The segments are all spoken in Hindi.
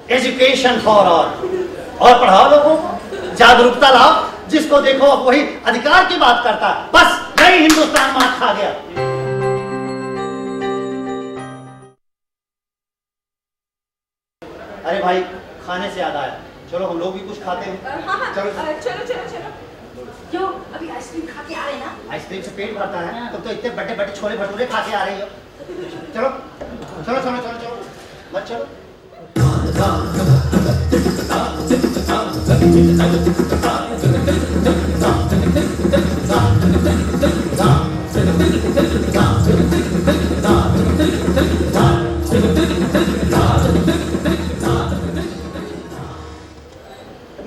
एजुकेशन फॉर ऑल, और पढ़ाओ लोगों को, जागरूकता लाओ, जिसको देखो अब वही अधिकार की बात करता है। बस नहीं, हिंदुस्तान मात खा गया। अरे भाई, खाने से याद आया, चलो हम लोग भी कुछ खाते हैं। हाँ, चलो चलो चलो चलो। क्यों, अभी आइसक्रीम खा के आ रहे ना? आइसक्रीम से पेट भरता है, तुम तो इतने बड़े बड़े छोले भटूरे खा के आ रही हो। चलो चलो चलो चलो चलो, मत चलो।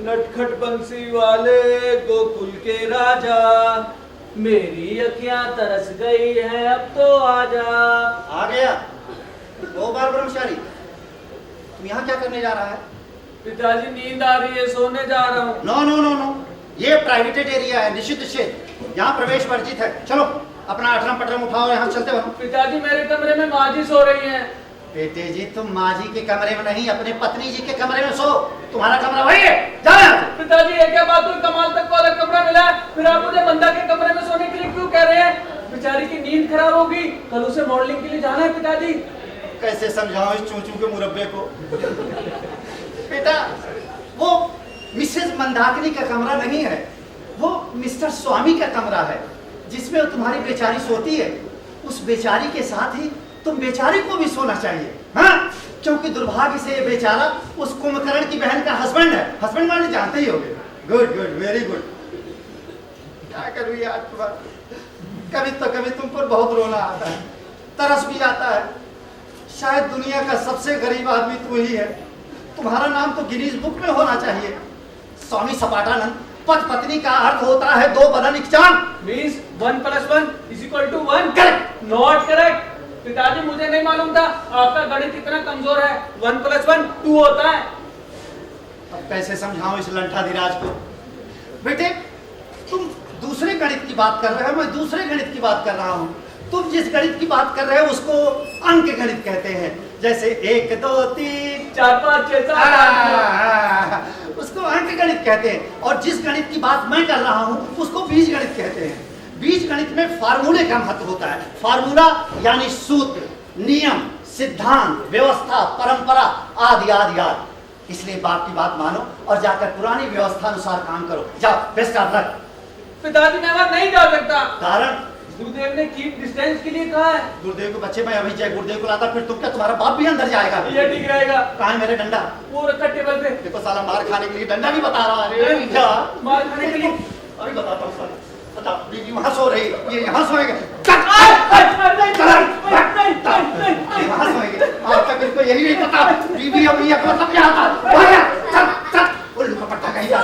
नटखट बंसी वाले गोकुल के राजा, मेरी अखियां तरस गई है, अब तो आजा। आ गया दो बार ब्रह्मचारी, तुम यहाँ क्या करने जा रहा है? पिताजी नींद आ रही है, सोने जा रहा हूँ। नो नो नो नो, ये प्राइवेटेड एरिया है, निषिद्ध क्षेत्र, यहाँ प्रवेश वर्जित है। चलो अपना अठरम पटरम उठाओ, यहाँ चलते बनो। पिताजी मेरे कमरे में माँ जी सो रही हैं। बेटे जी, तुम माँ जी के कमरे में नहीं, अपने पत्नी जी के कमरे में सो। तुम्हारा कमरा वही है, जाओ यहाँ से। पिताजी ये क्या बात हुई, कमाल तक वाला कमरा मिला है, फिर आप मुझे बंदा के कमरे में सोने के लिए क्यों कह रहे हैं? बेचारी की नींद खराब होगी, कल उसे मॉडलिंग के लिए जाना है। पिताजी कैसे समझाओ इस चूचू के मुरब्बे को? बेटा, वो मिसेस मंदाकिनी का कमरा नहीं है, वो मिस्टर स्वामी का कमरा है, जिसमें तुम्हारी बेचारी सोती है। उस बेचारी के साथ ही तुम बेचारी को भी सोना चाहिए, हाँ? क्योंकि दुर्भाग्य से ये बेचारा उस कुंभकर्ण की बहन का हस्बैंड है। हस्बैंड माने जानते ही होगे। Good good, very good. क्या करूँ यार तुम्हारा, कभी तो कभी तुम पर बहुत रोना आता है, तरस भी आता है। शायद दुनिया का सबसे गरीब आदमी तू ही है। तुम्हारा नाम तो गिनीज बुक में होना चाहिए। स्वामी सपाटानंद, पति पत्नी का अर्थ होता है दो बदन एक चांद। मींस 1 + 1 = 1। करेक्ट। Not correct. पिताजी मुझे नहीं मालूम था, आपका गणित इतना कमजोर है। 1 + 1 2 होता है। अब कैसे समझाऊं इस लंठा धीराज को? बेटे, तुम दूसरे गणित की बात कर रहे हो, मैं दूसरे गणित की बात कर रहा हूँ। तुम जिस गणित की बात कर रहे हो उसको अंक गणित कहते हैं, जैसे 1 2 3 4 5 6 7 8 उसको अंक गणित कहते हैं। और जिस गणित की बात मैं कर रहा हूँ उसको बीज गणित कहते हैं। बीज गणित में फार्मूले का महत्व होता है। फार्मूला यानी सूत्र, नियम, सिद्धांत, व्यवस्था, परंपरा आदि आदि आदि। इसलिए बाप की बात मानो और जाकर पुरानी व्यवस्था अनुसार काम करो। जाओ, बेस्ट ऑफ लक। पिताजी मैं वहां नहीं जा सकता। कारण? गुरुदेव ने कीप डिस्टेंस के लिए कहा है। गुरुदेव को बच्चे, मैं अभी जय गुरुदेव को लाता, फिर तुम क्या, तुम्हारा बाप भी अंदर जाएगा? ये ठीक रहेगा। कहाँ है मेरे डंडा? वो रखा टेबल पे। देखो साला मार खाने के लिए डंडा भी बता रहा है। क्या मार खाने के लिए? अभी बताता हूँ साला। बताओ, बीवी वहाँ सो रही, ये यहाँ सोएगा। वहाँ सोएंगे। आज तक इसको यही नहीं पता बीवी और मियाँ का मतलब क्या था। चल चल, उल्लू का पट्टा कहीं जा।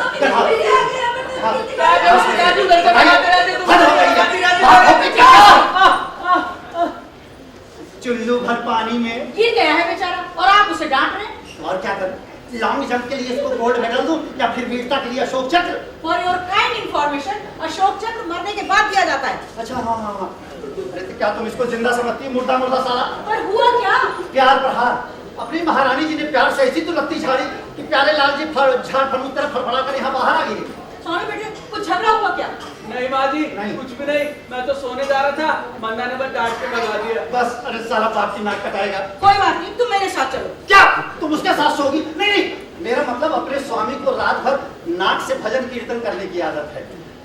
चुल्लू भर पानी में गिर गया है बेचारा और आप उसे डांट रहे हैं। और क्या करूं? लॉन्ग जंप के लिए इसको गोल्ड मेडल दूं या फिर वीरता के लिए अशोक चक्र? For your kind information, Ashok चक्र मरने के बाद दिया जाता है। अच्छा, हाँ हाँ हाँ। अरे तो क्या तुम इसको जिंदा समझती है? मुर्दा मुर्दा साला। पर हुआ क्या? प्यार पर हार। अपनी महारानी जी ने प्यार से ऐसी तो लत्ती झाड़ी कि प्यारे लाल जी झाड़ फनूक तरफ फड़फड़ा कर यहाँ बाहर आ गई। स्वामी बेटे, कुछ झगड़ा हुआ क्या? नहीं माँ जी, नहीं। कुछ भी नहीं। मैं तो सोने जा रहा था, मन्ना ने बस डांट के भगा दिया। बस, अरे साला बाप की नाक कटाएगा। कोई बात नहीं, तुम मेरे साथ चलो। क्या तुम उसके साथ सोगी? नहीं नहीं, मेरा मतलब अपने स्वामी को रात भर नाक से भजन कीर्तन करने की आदत है।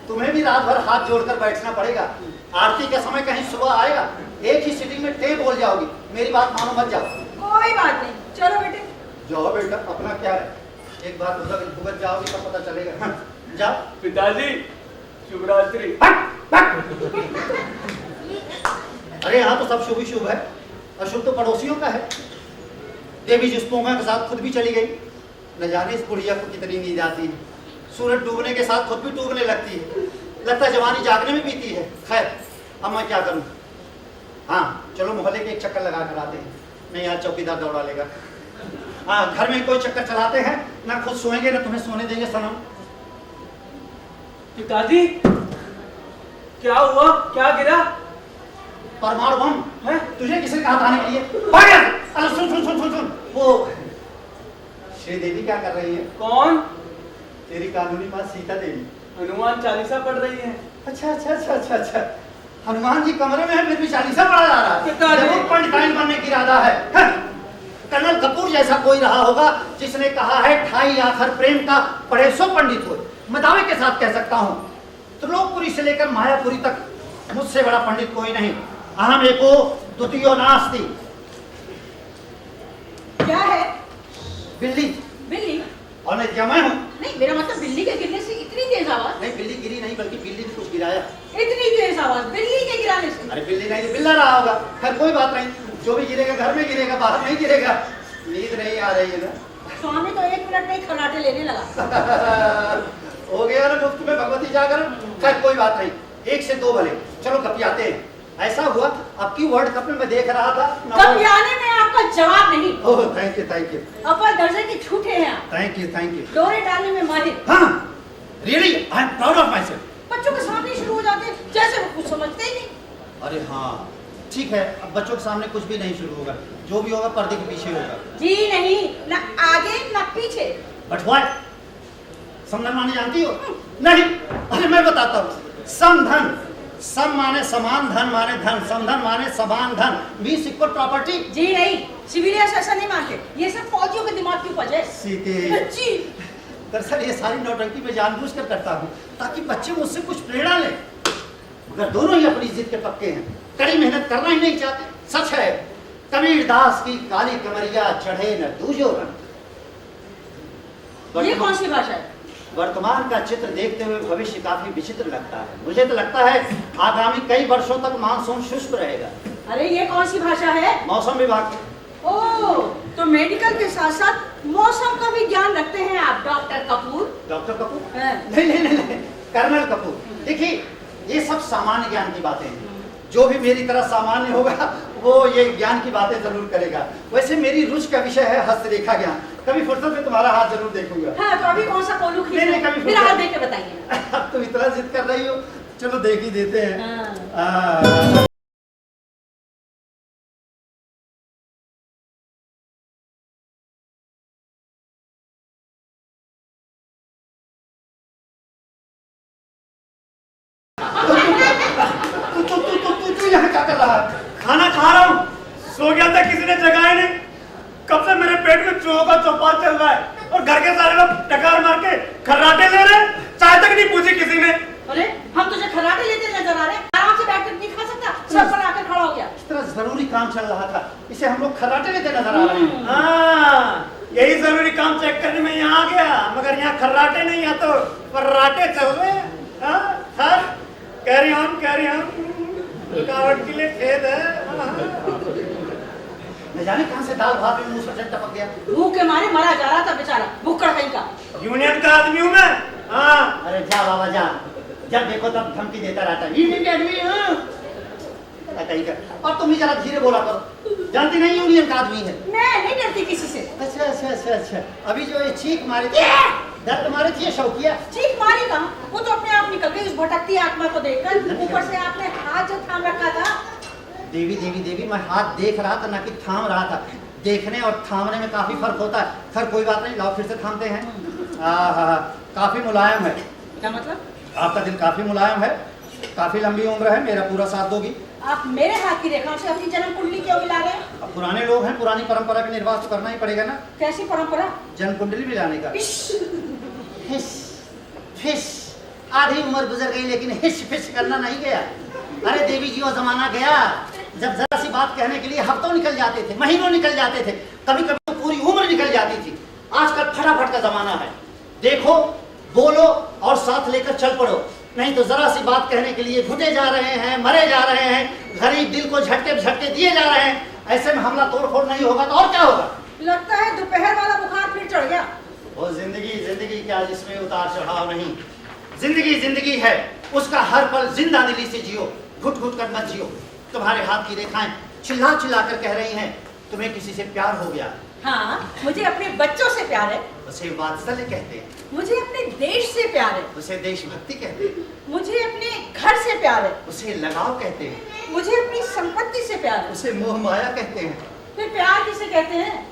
तुम्हें भी रात भर हाथ जोड़कर बैठना पड़ेगा। आरती का समय कहीं सुबह आएगा, एक ही सिटिंग में टे बोल जाओगी। मेरी बात मानो, मत जाओ। कोई बात नहीं, चलो बेटे। जाओ बेटा, अपना क्या है, एक बार उधर भुगत जाओगी तो पता चलेगा। हाँ, जाओ। पिताजी शुभ रात्रि। अरे यहाँ तो सब शुभ ही शुभ है, अशुभ तो पड़ोसियों का है। देवी जिस पोंगा के साथ खुद भी चली गई। न जाने इस बुढ़िया को कितनी नींद आती है। सूरज डूबने के साथ खुद भी डूबने लगती है। लगता है जवानी जागने में बीती है। खैर, अब मैं क्या करूं? हाँ चलो, मोहल्ले के एक चक्कर लगा कर आते हैं। नहीं यार, चौकीदार दौड़ा लेगा। हाँ, घर में कोई चक्कर चलाते हैं, ना खुद सोएंगे ना तुम्हें सोने देंगे सनम। पिताजी क्या हुआ, क्या गिरा? परमाणु बम है। तुझे किसने कहा था आने के लिए? अरे सुन सुन सुन सुन सुन, वो श्रीदेवी क्या कर रही है? कौन? तेरी कानूनी बात सीता देवी। हनुमान चालीसा पढ़ रही है। अच्छा अच्छा अच्छा अच्छा अच्छा, हनुमान जी कमरे में है फिर भी चालीसा पढ़ा जा रहा है। पिताजी। जरूर पंडिताइन बनने की इरादा है। कर्नल कपूर जैसा कोई रहा होगा जिसने कहा है ठाई आखर प्रेम का पढ़े सो पंडित हो। मैं दावे के साथ कह सकता हूँ त्रिलोकपुरी से लेकर मायापुरी तक मुझसे बड़ा पंडित कोई नहीं। अहम एको द्वितीयो नास्ति। क्या है? बिल्ली। बिल्ली? और नहीं क्या मैं हूँ? नहीं, मेरा मतलब बिल्ली के गिरने से इतनी तेज आवाज? नहीं बिल्ली गिरी नहीं बल्कि बिल्ली ने कुछ गिराया। इतनी तेज आवाज बिल्ली के गिराने से? अरे बिल्ली नहीं बिल्ला रहा होगा। खैर कोई बात नहीं, जो भी गिरेगा घर में गिरेगा, बाहर नहीं गिरेगा। नींद नहीं आ रही है ना? स्वामी तो 1 मिनट में ही खर्राटे लेने लगा। हो गया ना मुफ्त में भगवती जागरण। खैर कोई बात नहीं, 1 से 2 भले। चलो कपियाते हैं। ऐसा हुआ अब की वर्ल्ड कप में मैं देख रहा था। कपियाने में आपका जवाब नहीं। Oh thank you thank you. Upper दर्जे के झूठे हैं आप। Thank you thank you. डोरे डालने में माहिर। हाँ really I am proud of myself. बच्चों के सामने शुरू हो जाते हैं जैसे वो कुछ समझते ही नहीं। अरे हाँ ठीक है, अब बच्चों के सामने कुछ भी नहीं शुरू होगा, जो भी होगा पर्दे के पीछे होगा। जी नहीं, न आगे न पीछे। But what? समधन माने जानती हो? नहीं। अरे मैं बताता हूँ। समधन, सम माने समान, धन माने धन, समधन माने समान धन, मींस इक्वल प्रॉपर्टी। जी नहीं, सिविलियंस ऐसा नहीं मानते। ये सब फौजियों के दिमाग की उपज है। सीते जी। दरअसल ये सारी नौटंकी मैं जानबूझकर करता हूँ ताकि बच्चे मुझसे कुछ प्रेरणा लें, मगर दोनों ही अपनी जिद के पक्के हैं, कड़ी मेहनत करना ही नहीं चाहते। सच है कबीर दास की काली कमरिया चढ़े न दूजो रंग। ये कौन सी भाषा है? वर्तमान का चित्र देखते हुए भविष्य काफी विचित्र लगता है। मुझे तो लगता है आगामी कई वर्षों तक मानसून शुष्क रहेगा। अरे ये कौन सी भाषा है? मौसम विभाग। ओह, तो मेडिकल के साथ साथ मौसम का भी ज्ञान रखते हैं आप डॉक्टर कपूर? डॉक्टर कपूर? हाँ। नहीं, कर्नल कपूर। देखिए ये सब सामान्य ज्ञान की बातें हैं। जो भी मेरी तरह सामान्य होगा वो ये ज्ञान की बातें जरूर करेगा। वैसे मेरी रुचि का विषय है हस्तरेखा ज्ञान। कभी फुर्सत में तुम्हारा हाथ जरूर देखूंगा। हाँ, तो अभी कौन सा कोलू खींच नहीं, कभी मेरा हाथ देख के बताइए। अब तुम इतना जिद कर रही हो, चलो देख ही देते हैं। हाँ। तू यहाँ क्या कर रहा है? खाना खा रहा हूँ। सो गया था, किसी ने जगाया नहीं। कब से मेरे पेट में चूहों का चौपाल चल रहा है और घर के सारे लोग टकार मार के खर्राटे ले रहे। चाय तक नहीं पूछी किसी ने। अरे हम तुझे खर्राटे लेते नजर आ रहे हैं। आराम से बैठकर नहीं खा सकता, सर पर आकर खड़ा हो गया। इस तरह जरूरी काम चल रहा था, इसे हम लोग खर्राटे लेते नजर आ रहे हैं। हाँ, यही जरूरी काम चेक करने में यहाँ आ गया, मगर यहाँ खर्राटे नहीं, यहाँ तो फर्राटे चल रहे हैं। हाँ, कैरी ऑन कैरी ऑन। रुकावट के लिए खेद है। न जाने कहां से दाल भात में मुंह से टपक गया। भूख के मारे मरा जा रहा था बेचारा, भूखड़ कहीं का। यूनियन का आदमी हूँ मैं। हाँ। अरे जा बाबा जा, जब देखो तब धमकी देता रहता है। यूनियन के आदमी हाँ। कहीं का। और तुम भी जरा धीरे बोला करो, जानती नहीं यूनियन का आदमी है। मैं नहीं डरती किसी से। अच्छा अच्छा अच्छा अच्छा, अभी जो ये चीख मारी थी, दर्द मारी थी, ये शौकिया। चीख मारी कहाँ? वो तो अपने आप निकल गई उस भटकती आत्मा को देखकर। ऊपर से आपने हाथ जो थाम रखा था। देवी देवी देवी, मैं हाथ देख रहा था ना कि थाम रहा था। देखने और थामने में काफी फर्क होता है। खैर कोई बात नहीं, लाओ फिर से थामते हैं। काफी मुलायम है। क्या मतलब? आपका दिल काफी मुलायम है, काफी लंबी उम्र है, मेरा पूरा साथ दोगी। आप मेरे हाथ की रेखाओं से अपनी जन्म कुंडली क्यों मिला रहे हैं? अब पुराने लोग हैं, पुरानी परंपरा का निर्वाह तो करना ही पड़ेगा ना। कैसी परंपरा? जन्म कुंडली मिलाने का। इश। हिश फिश, आधी उम्र गुजर गई लेकिन हिश फिश करना नहीं गया। अरे देवी जी वो जमाना गया जब जरा सी बात कहने के लिए हफ्तों निकल जाते थे, महीनों निकल जाते थे, कभी कभी तो पूरी उम्र निकल जाती थी। आजकल फटाफट का जमाना है। देखो, बोलो और साथ लेकर चल पड़ो, नहीं तो जरा सी बात कहने के लिए घुटे जा रहे हैं, मरे जा रहे हैं, गरीब दिल को झटके झटके दिए जा रहे हैं। ऐसे में हमला तोड़फोड़ नहीं होगा तो और क्या होगा? लगता है दोपहर वाला बुखार फिर चढ़ गया। वो जिंदगी जिंदगी क्या जिसमें उतार चढ़ाव नहीं। जिंदगी जिंदगी है, उसका हर पल जिंदा दिली से जियो, घुट घुट कर मत जियो। तुम्हारे हाथ की रेखाएं चिल्ला चिल्ला कर कह रही हैं तुम्हें किसी से प्यार हो गया। हाँ, मुझे अपने बच्चों से प्यार है। उसे वात्सल्य कहते हैं। मुझे अपने देश से प्यार है। उसे देशभक्ति कहते हैं। मुझे अपने घर से प्यार है। उसे लगाव कहते हैं। मुझे अपनी संपत्ति से प्यार है। उसे मोह माया कहते हैं। फिर प्यार किसे कहते हैं?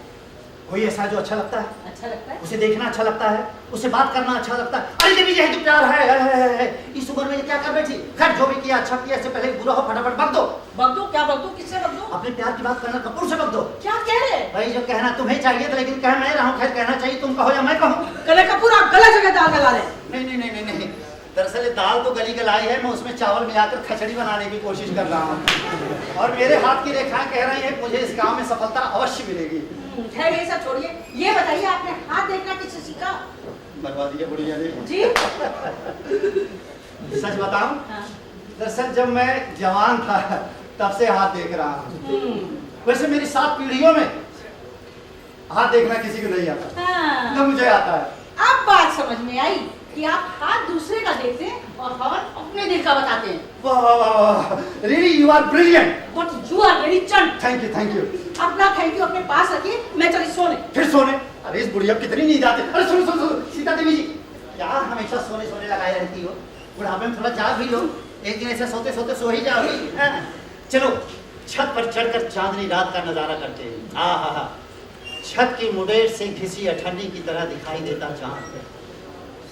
कोई ऐसा जो अच्छा लगता है, अच्छा लगता है? उसे देखना अच्छा लगता है, उसे बात करना अच्छा लगता है। अरे देवी यही तो प्यार है। इस उम्र में ये क्या कर बैठी? खैर जो भी किया अच्छा किया, इससे पहले बुरा हो फटाफट बक दो। बक दो? क्या बक दो? किससे बक दो? अपने प्यार की बात करना कपूर से बक दो। क्या कह रहे? भाई जो कहना तुम्हें चाहिए था, लेकिन कह मैं रहा हूँ। खैर कहना चाहिए, तुम कहो या मैं कहूँ। कले कपूर आप गलत जगह दाल गला रहे। नहीं। दरअसल ये दाल तो गली गलाई है, मैं उसमें चावल मिलाकर खिचड़ी बनाने की कोशिश कर रहा हूँ। और मेरे हाथ की रेखाएं कह रही हैं मुझे इस काम में सफलता अवश्य मिलेगी। खैर ये सब छोड़िए, ये बताइए आपने हाथ देखना किससे सीखा? बर्बादी है बुढ़िया ने जी? सच बताऊं, हाँ। दरअसल जब मैं जवान था तब से हाथ देख रहा हूँ। वैसे मेरी 7 पीढ़ियों में हाथ देखना किसी को नहीं आता, हाँ। न मुझे आता है। अब बात समझ में आई कि आप हाथ दूसरे का देखते हैं और हवन अपने दिल का बताते हैं। वाह, really you are brilliant. But you are very चंट। Thank you. अपना थैंक यू अपने पास रखिए, मैं चली सोने। फिर सोने? अरे इस बुढ़िया कितनी नींद आती है। अरे सुनो सीता देवी जी, यार हमेशा सोने लगाए रहती हो। बुढ़ापे में थोड़ा जाग भी लो, एक दिन ऐसे सोते सोते सो ही जाओगी। चलो छत पर चढ़कर चांदनी रात का नजारा करते हैं। आहा, छत की मुडेर से घिसी अठन्नी की तरह दिखाई देता चांद।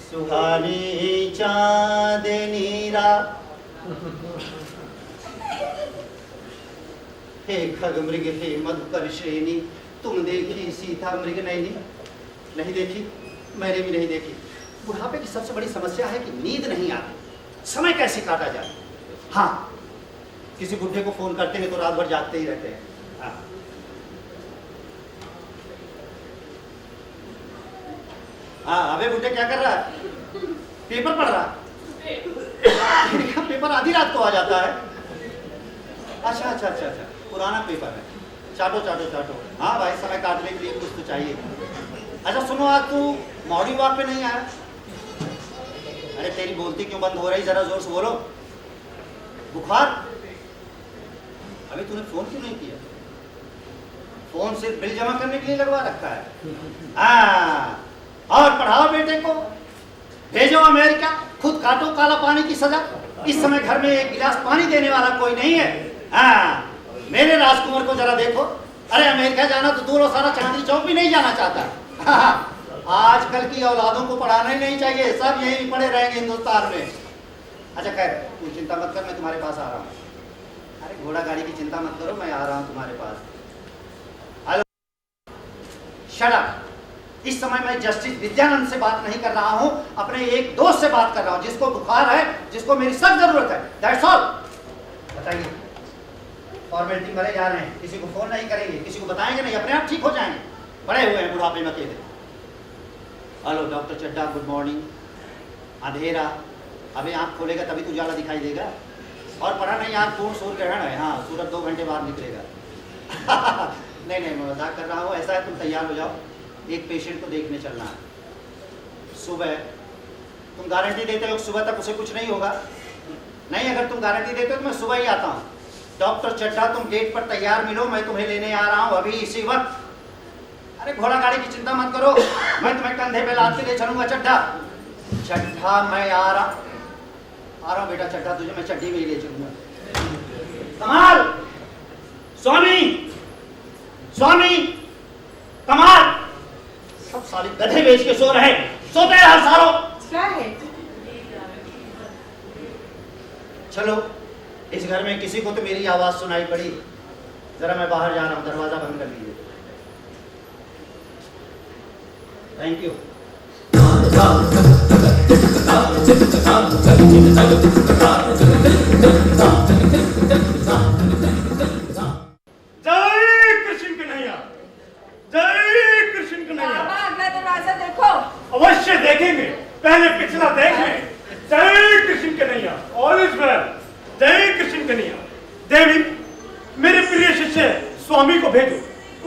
सुहानी चांदनी रात, हे खग मृग हे मधुकर श्रेणी, तुम देखी सीता मृग नहीं देखी, मैंने भी नहीं देखी। बुढ़ापे की सबसे बड़ी समस्या है कि नींद नहीं आती, समय कैसे काटा जाए। हाँ, किसी बुढ़े को फोन करते हैं तो रात भर जागते ही रहते हैं। हाँ, अबे बुढ़े क्या कर रहा है? पेपर पढ़ रहा है। पेपर आधी रात को आ जाता है। अच्छा, पुराना पेपर है। चाटो। हाँ भाई, समय काटने के लिए कुछ तो चाहिए। अच्छा सुनो, आज तू मॉर्निंग वॉक पे नहीं आया? अरे तेरी बोलती क्यों बंद हो रही? जरा जोर से बोलो। बुखार? अभी तूने फोन क्यों नहीं किया? फोन सिर्फ बिल जमा करने के लिए लगवा रखा है। और पढ़ाओ बेटे को, भेजो अमेरिका, खुद काटो काला पानी की सजा। इस समय घर में एक गिलास पानी देने वाला कोई नहीं है। मेरे राजकुमार को जरा देखो। अरे अमेरिका जाना तो दूर और सारा चांदनी चौक भी नहीं जाना चाहता। आजकल की औलादों को पढ़ाना ही नहीं चाहिए, सब यहीं पड़े रहेंगे हिंदुस्तान में। अच्छा खैर, तू चिंता मत कर, मैं तुम्हारे पास आ रहा हूँ। अरे घोड़ा गाड़ी की चिंता मत करो, मैं आ रहा हूँ तुम्हारे पास। Hello, shut up. इस समय मैं जस्टिस विद्यानंद से बात नहीं कर रहा हूं, अपने एक दोस्त से बात कर रहा हूं जिसको बुखार है, जिसको मेरी सख्त जरूरत है। That's all. बताइए, फॉर्मेलिटी भरे जा रहे हैं, किसी को फोन नहीं करेंगे, किसी को बताएंगे नहीं, अपने आप ठीक हो जाएंगे। बड़े हुए हैं बुढ़ापे में अकेले। हेलो डॉक्टर चड्डा, गुड मॉर्निंग। अंधेरा, अभी आँख खोलेगा तभी तो उजाला दिखाई देगा। और पढ़ा नहीं, आँख पूर्ण सूर्य ग्रहण है। हाँ, सूरज 2 घंटे बाद निकलेगा। नहीं, मैं मजाक कर रहा हूँ। ऐसा है, तुम तैयार हो जाओ, एक पेशेंट को देखने चलना है सुबह। तुम गारंटी देते हो सुबह तक उसे कुछ नहीं होगा? नहीं, अगर तुम गारंटी देते हो तो मैं सुबह ही आता हूँ। डॉक्टर चड्डा, तुम गेट पर तैयार मिलो, मैं तुम्हें लेने आ रहा हूँ अभी इसी वक्त। अरे घोड़ा गाड़ी की चिंता मत करो, मैं तुम्हें कंधे पे लाद के ले चलूंगा। चड्डा मैं आ रहा हूँ बेटा। चड्डा तुझे मैं चड्डी में ही ले चलूंगा। कमाल, स्वामी कमाल, सब साली गधे बेच के सो रहे, सोते रहे सालों। क्या है? चलो, इस घर में किसी को तो मेरी आवाज सुनाई पड़ी। जरा मैं बाहर जा रहा हूँ, दरवाजा बंद कर लीजिए। Thank you. जय कृष्ण कन्हैया, जय कृष्ण कन्हैया। अगला दरवाजा देखो। अवश्य देखेंगे, पहले पिछला देख लें। जय Krishna Kanhaiya, all is well. जय कृष्ण कन्हैया। देवी, मेरे प्रिय शिष्य स्वामी को भेजो,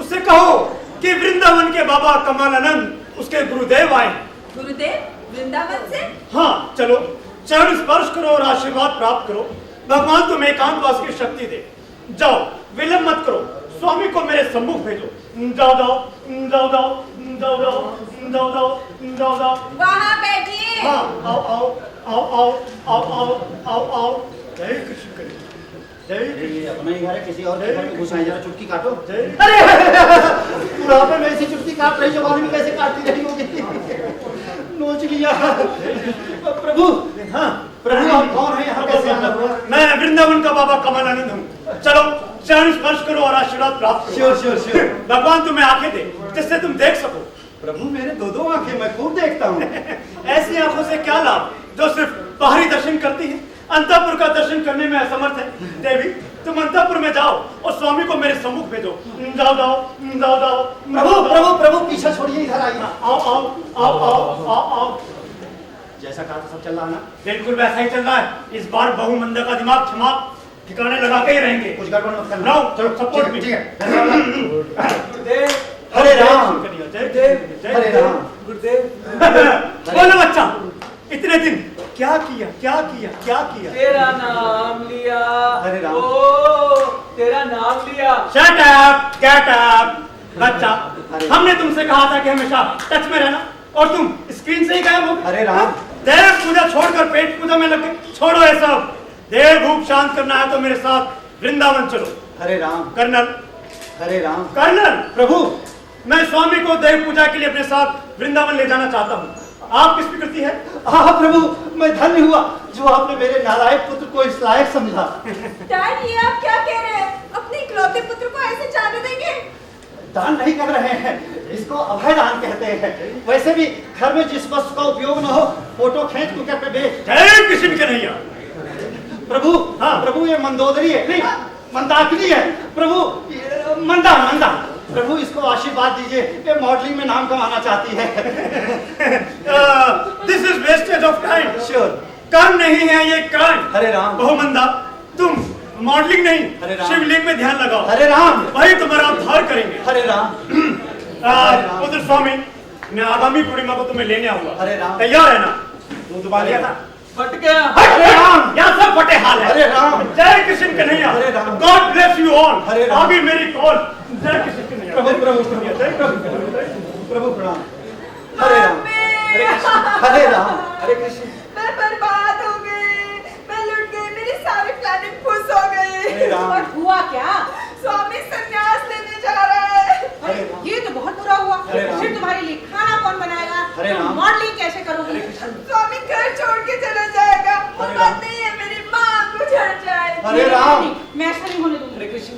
उससे कहो कि वृंदावन के बाबा कमलानंद उसके गुरुदेव आए। गुरुदेव वृंदावन से? हाँ, चलो चरण स्पर्श करो और आशीर्वाद प्राप्त करो। भगवान तुम्हें एकांतवास की शक्ति दे। जाओ, विलंब मत करो, स्वामी को मेरे सम्मुख भेजो। जाओ। वहाँ बैठिए। हाँ, आओ। जय कृष्ण कन्हैया। ये अपना ही घर है, किसी और के घर में घुस आए, जरा चुटकी काटो। अरे बुढ़ापे में ऐसी चुटकी काट रही, जवानी में कैसे काटती रही होगी? नोच लिया। प्रभु, हाँ प्रभु, आप कौन है, यहाँ कैसे आना हुआ? मैं वृंदावन का बाबा कमलानंद हूँ। चलो चरण स्पर्श करो और आशीर्वाद प्राप्त करो। श्योर। भगवान तुम्हें आंखें दे जिससे तुम देख सको। प्रभु मेरे दो आंखें, मैं खूब देखता हूँ। ऐसी आंखों से क्या लाभ जो सिर्फ बाहरी दर्शन करती है, अंतःपुर का दर्शन करने में असमर्थ है। देवी तुम अंतःपुर में जाओ और स्वामी को मेरे सम्मुख भेजो। जाओ। प्रभु पीछे छोड़िए, इधर आइए। आओ। जैसा कहा था सब चल रहा है ना? बिल्कुल वैसा ही चल रहा है। इस बार बहुमंदा का दिमाग छमाक ठिकाने लगा के ही रहेंगे। कुछ गड़बड़ मत करना। नो, चलो सपोर्ट भी। ठीक है। गुरुदेव, हरे राम। हरे राम, गुरुदेव। बोलो बच्चा, इतने दिन क्या किया? तेरा नाम लिया। हरे राम। ओ, तेरा नाम लिया। Shut up, get up, बच्चा। हमने तुमसे कहा था कि हमेशा टच में रहना, और तुम स्क्रीन से ही गायब हो गए। हरे राम। देव पूजा छोड़कर पेट पूजा में लग गए। छोड़ो ये सब। देव भूख शांत करना है तो मेरे साथ वृंदावन चलो। हरे राम। कर्नल, हरे राम। कर्नल, प्रभु मैं स्वामी को देव पूजा के लिए अपने साथ वृंदावन ले जाना चाहता हूँ। आप किस प्रकृति है? हाँ प्रभु, मैं धन्य हुआ जो आपने मेरे नालायक पुत्र को इस लायक समझा। डैड, ये आप क्या कह रहे हैं? अपने इकलौते पुत्र को ऐसे जाने देंगे? दान नहीं कर रहे हैं, इसको अभय दान कहते हैं। वैसे भी घर में जिस वस्तु का उपयोग न हो, फोटो खींच के पे बेच। जय कृष्ण कन्हैया। प्रभु, हाँ। प्रभु ये मंदोदरी है, नहीं मंदाकिनी है। प्रभु मंदा। प्रभु इसको आशीर्वाद दीजिए, ये मॉडलिंग में नाम कमाना चाहती है। This is wastage of time. Sure. कर्म नहीं है ये क्राइम। हरे राम। बहुमंदा, तुम मॉडलिंग हरे नहीं, राम। शिवलिंग में ध्यान लगाओ। हरे राम। वही तुम्हारा उद्धार करेंगे। हरे राम। पुत्र स्वामी, मैं आगामी पूर्णिमा को तुम्हें लेने आऊंगा। हरे राम। तैयार है ना? दूध उबाल लिया था। फट गया। हरे राम। यहाँ सब फटे हाल है। हरे राम। जय Krishna Kanhaiya. Hare Ram. God bless you all. Hare Ram. आगे मेरी कॉल। जय कृष्ण कन्हैया। प्रभु प्रणाम। हरे राम। हरे राम। हरे कृष्ण। मैं बर्बाद हो गई, मैं लुट गई, मेरी सारी प्लानिंग फुस हो गई। हरे राम। और हुआ क्या? स्वामी संन्यास लेने जा रहा है। हरे राम। ये तो बहुत बुरा हुआ। हरे राम। फिर तुम्हारे लिए खाना कौन बनाएगा? हरे राम। मॉडलिंग कैसे करोगी? स्वामी घर छोड़ के चला जाएगा। वो हरे बात राम। नहीं है, मेरी माँ गुजर जाए। हरे नहीं, राम। नहीं, मैं ऐसा नहीं होने दूंगी। Hare Krishna.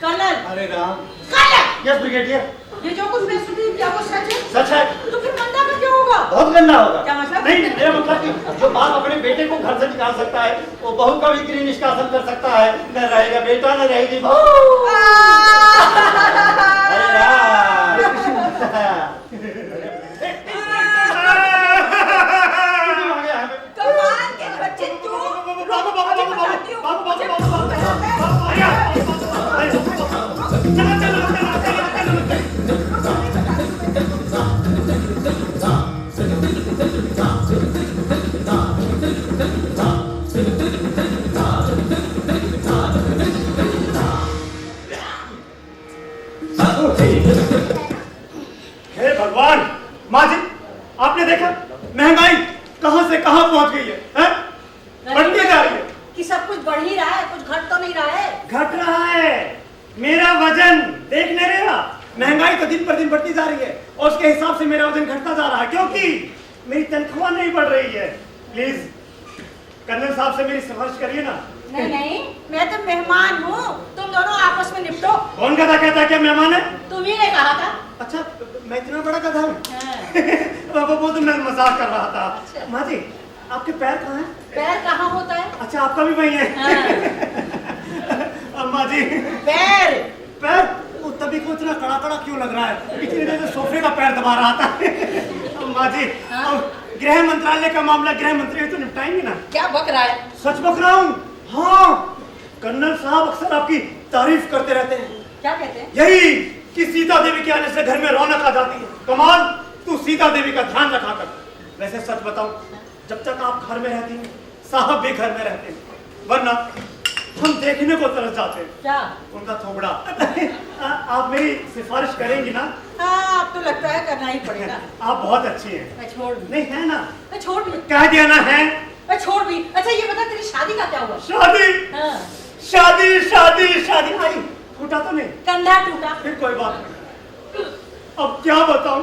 Colonel, Hare Ram. Colonel, yes brigadier. ये जो कुछ मैं सुनी क्या वो सच है? सच है। तो फिर मंदा का क्या होगा? बहुत गंदा होगा। क्या मतलब? नहीं, मेरा मतलब कि जो बाप अपने बेटे को घर से निकाल सकता है, वो बहू का भी गृह निष्कासन कर सकता है। न रहेगा बेटा, न रहेगी बहू। हरे राम। कमाल के बच्चे तू। हे भगवान, माँ जी आपने देखा महंगाई कहां से कहां पहुंच गई है, हैं? बढ़ती जा रही है। कि सब कुछ बढ़ ही रहा है, कुछ घट तो नहीं रहा है। घट रहा है। मेरा वजन देख नहीं रहा। महंगाई तो दिन पर दिन बढ़ती जा रही है और उसके हिसाब से मेरा वजन घटता जा रहा है, क्योंकि मेरी तनख्वाह नहीं बढ़ रही है। प्लीज कर्नल साहब से मेरी सिफारिश करिए ना। नहीं नहीं, मैं तो मेहमान हूँ, तुम दोनों आपस में निपटो। कौन गधा कहता है क्या मेहमान है? तुम ही ने कहा था। अच्छा, मैं इतना बड़ा गधा हूँ? हाँ। वो तो मैं मजाक कर रहा था। अच्छा। माँ जी आपके पैर कहाँ हैं? पैर कहाँ होता है? अच्छा, आपका भी वही है। अम्मा जी पैर पैर वो तभी को इतना कड़ा कड़ा क्यों लग रहा है? इतनी देर से सोफे का पैर दबा रहा था। अम्मा जी, हाँ? अब गृह मंत्रालय का मामला गृह मंत्री तो निपटाएंगे ना? क्या बक रहा है? सच बक रहा हूँ। हाँ, कर्नल साहब अक्सर आपकी तारीफ करते रहते हैं। क्या कहते हैं? यही कि सीता देवी के आने से घर में रौनक आ जाती है। कमाल, तू सीता देवी का ध्यान रखा कर। वैसे सच बताऊं, जब तक आप घर में रहती हैं, साहब भी घर में रहते हैं, वरना हम देखने को तरस जाते हैं। क्या? उनका थोबड़ा। आप मेरी सिफारिश करेंगी ना? हाँ, अब तो लगता है करना ही पड़ेगा। आप बहुत अच्छी हैं। मैं छोड़ भी। नहीं है ना? मैं छोड़ भी। कह दिया ना है। मैं छोड़ भी। अच्छा ये बता, तेरी शादी का क्या हुआ? शादी हाँ। शादी शादी शादी। आई टूटा तो नहीं? कंधा टूटा। फिर कोई बात नहीं। अब क्या बताऊं,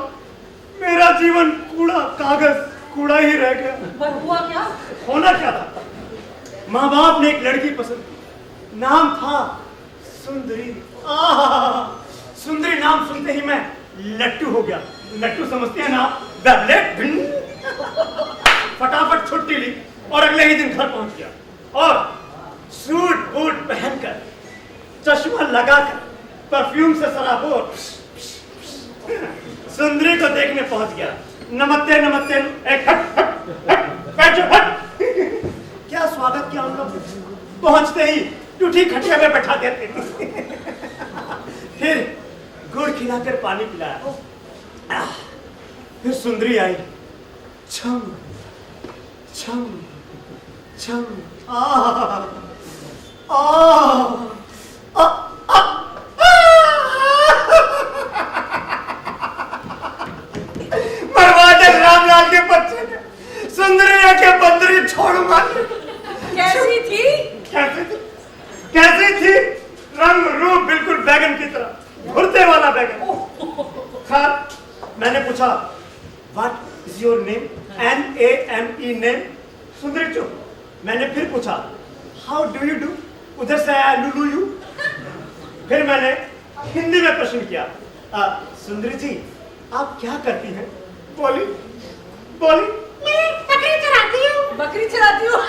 मेरा जीवन कूड़ा कागज कूड़ा ही रह गया। पर हुआ क्या? होना क्या था, माँ बाप ने एक लड़की पसंद की, नाम था सुंदरी। सुंदरी नाम सुनते ही मैं लट्टू हो गया। लट्टू समझते हैं ना, फटाफट छुट्टी ली और अगले ही दिन घर पहुंच गया और सूट बूट पहनकर, चश्मा लगाकर, परफ्यूम से सराबोर सुंदरी को देखने पहुंच गया। नमस्ते नमस्ते, एक हट हट हट बैठ जाओ, हट। क्या स्वागत किया उन लोग, पहुंचते ही टूटी खटिया में बैठा देते फिर गुड़ खिलाकर पानी पिलाया। फिर सुंदरी आई, छम छम छम, मरवाते रामलाल के बच्चे ने सुंदरी के बंदरी छोड़ मारे। कैसी थी? कैसी थी? रंग रूप बिल्कुल बैगन की तरह, भुरते वाला बैगन। खैर मैंने पूछा, what is your name? NAME name. सुंदरी चुप। मैंने फिर पूछा, हाउ डू यू डू? उधर से आया लुलू यू। फिर मैंने हिंदी में प्रश्न किया, सुंदरी जी आप क्या करती हैं? बोली मैं बकरी चराती हूँ। बकरी चराती हूँ।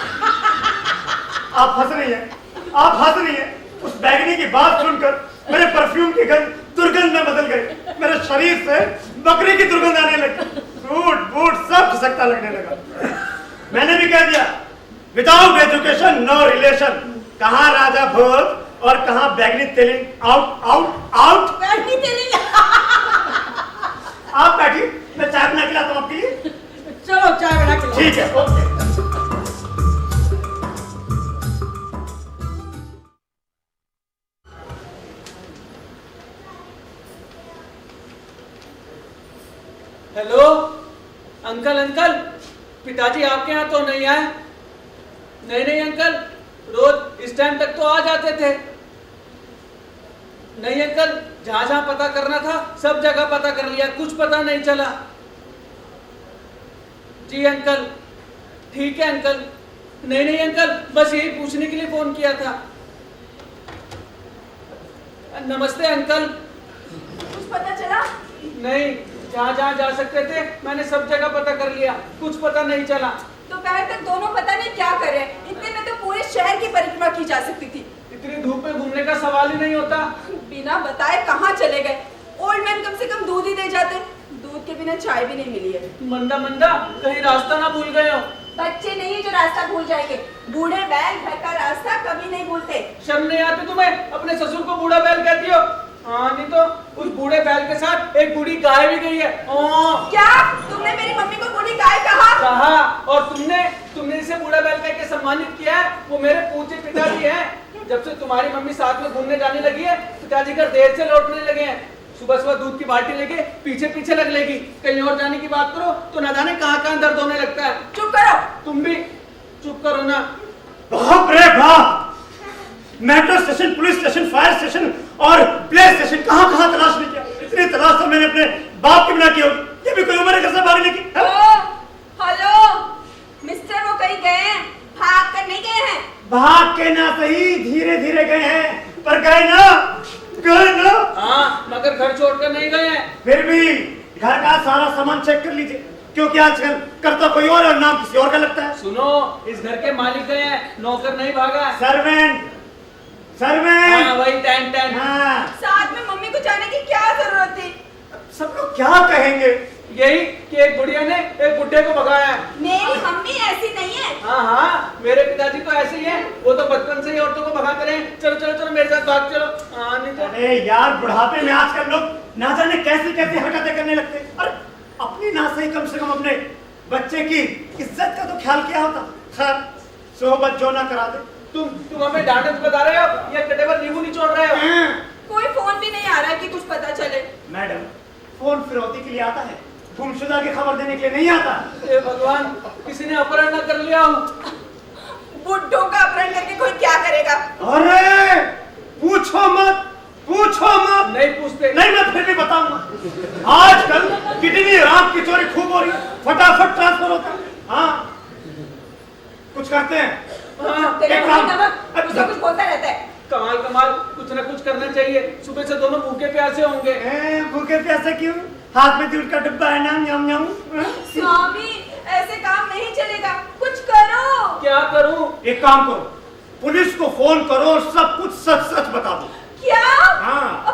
आप हंस रही हैं, आप हंस रही हैं। उस बैगनी की बात सुनकर मेरे परफ्यूम की गंध दुर्गंध में बदल गई। मेरे शरीर से बकरी की दुर्गंध आने लगी, सूट बूट सब खिसकता लगने लगा। मैंने भी कह दिया, विदाउट एजुकेशन नो रिलेशन। कहाँ राजा भोज और कहाँ बैगनी तेलिंग, आउट आउट आउट। बैगनी तेलिंग। आप बैठी, मैं चाय बना के लाता हूँ आपके लिए। चलो चाय बना के लाओ। ठीक है, ओके। हेलो अंकल, अंकल पिताजी आपके यहाँ तो नहीं आए? नहीं अंकल, रोज इस टाइम तक तो आ जाते थे। नहीं अंकल, जहां जहां पता करना था सब जगह पता कर लिया, कुछ पता नहीं चला। जी अंकल, ठीक है अंकल। नहीं अंकल, बस यही पूछने के लिए फोन किया था। नमस्ते अंकल। कुछ पता चला? नहीं, जहां जहां जा सकते थे मैंने सब जगह पता कर लिया, कुछ पता नहीं चला। दोपहर तक दोनों पता नहीं क्या कर रहे हैं। इतने में तो पूरे शहर की परिक्रमा की जा सकती थी। इतनी धूप में घूमने का सवाल ही नहीं होता। बिना बताए कहाँ चले गए? ओल्ड मैन कम से कम दूध ही दे जाते। दूध के बिना चाय भी नहीं मिली है। मंदा मंदा, कहीं रास्ता ना भूल गए हो? बच्चे नहीं है जो रास्ता भूल जाएंगे, बूढ़े बैल घर का रास्ता कभी नहीं भूलते। शर्म नहीं आती तुम्हें? अपने ससुर को बूढ़ा बैल कहती हो? हाँ, नहीं तो उस बूढ़े बैल के साथ एक बूढ़ी गाय भी गई है। क्या तुमने मेरी मम्मी को बूढ़ी गाय कहा? और तुमने इसे बूढ़ा बैल कह के सम्मानित किया है। वो मेरे पूज्य पिताजी हैं। जब से तुम्हारी मम्मी साथ में घूमने जाने लगी है, पिताजी घर देर से लौटने लगे हैं। सुबह सुबह दूध की बाल्टी लेके पीछे पीछे लग लेगी। कहीं और जाने की बात करो तो ना जाने कहाँ कहाँ दर्द होने लगता है। चुप करो। तुम भी चुप करो ना। बाप रे बाप, metro station, police station, fire station और प्ले स्टेशन कहाँ कहाँ तलाश नहीं किया। इतनी तलाश तो मैंने अपने बाप की बिना की होगी। ये भी कोई उम्र है घर से बाहर नहीं की। हेलो मिस्टर, वो कहीं गए हैं? भाग कर नहीं गए हैं? भाग के ना सही, धीरे धीरे गए हैं, पर गए ना। हाँ, मगर घर छोड़कर नहीं गए हैं। फिर भी घर का सारा सामान चेक कर लीजिए, क्योंकि आजकल करता कोई और नाम किसी और का लगता है। सुनो, इस घर के मालिक गए हैं, नौकर नहीं भागा है। सर्वेंट। हाँ, वही टैन टैन। हाँ। साथ में मम्मी को जाने की क्या जरूरत थी? सब लोग क्या कहेंगे? यही कि एक बुढ़िया ने एक बुढ़े को भगाया है। मेरी मम्मी ऐसी नहीं है। हाँ, मेरे पिताजी तो ऐसे ही हैं। वो तो बचपन से ही औरतों को भगाते रहे। चलो चलो चलो मेरे साथ भाग चलो। नहीं तो अरे यार, बुढ़ापे में आजकल लोग ना जाने कैसी कैसी हरकतें करने लगते हैं। अरे अपनी ना सही कम से कम अपने बच्चे की इज्जत का तो ख्याल किया होता। खैर, सोहबत जो ना करा दे। तुम हमें डांटत बता रहे हो या कटे पर नींबू निचोड़ रहे हो? कोई फोन भी नहीं आ रहा है कि कुछ पता चले। मैडम, फोन फिरौती के लिए आता है, गुमशुदा की खबर देने के लिए नहीं आता। हे भगवान, किसी ने अपहरण न कर लिया हो। बुड्ढों का अपहरण करके कोई क्या करेगा? अरे पूछो मत, पूछो मत। नहीं पूछते। नहीं, मैं फिर भी बताऊंगा। आजकल किडनी रात की चोरी खूब हो रही है, फटाफट ट्रांसफर होता है। हाँ, कुछ करते हैं। हाँ, तेरे एक मुंह काम- में नमक, कुछ ना कुछ बोलता रहता है। कमाल कमाल, कुछ ना कुछ करना चाहिए। सुबह से दोनों भूखे प्यासे होंगे। भूखे प्यासे क्यों? हाथ में दूध का डिब्बा है ना, न्याम न्याम। स्वामी, ऐसे काम नहीं चलेगा, कुछ करो। क्या करूं? एक काम करो, पुलिस को फोन करो और सब कुछ सच सच बता दो। क्या? हाँ।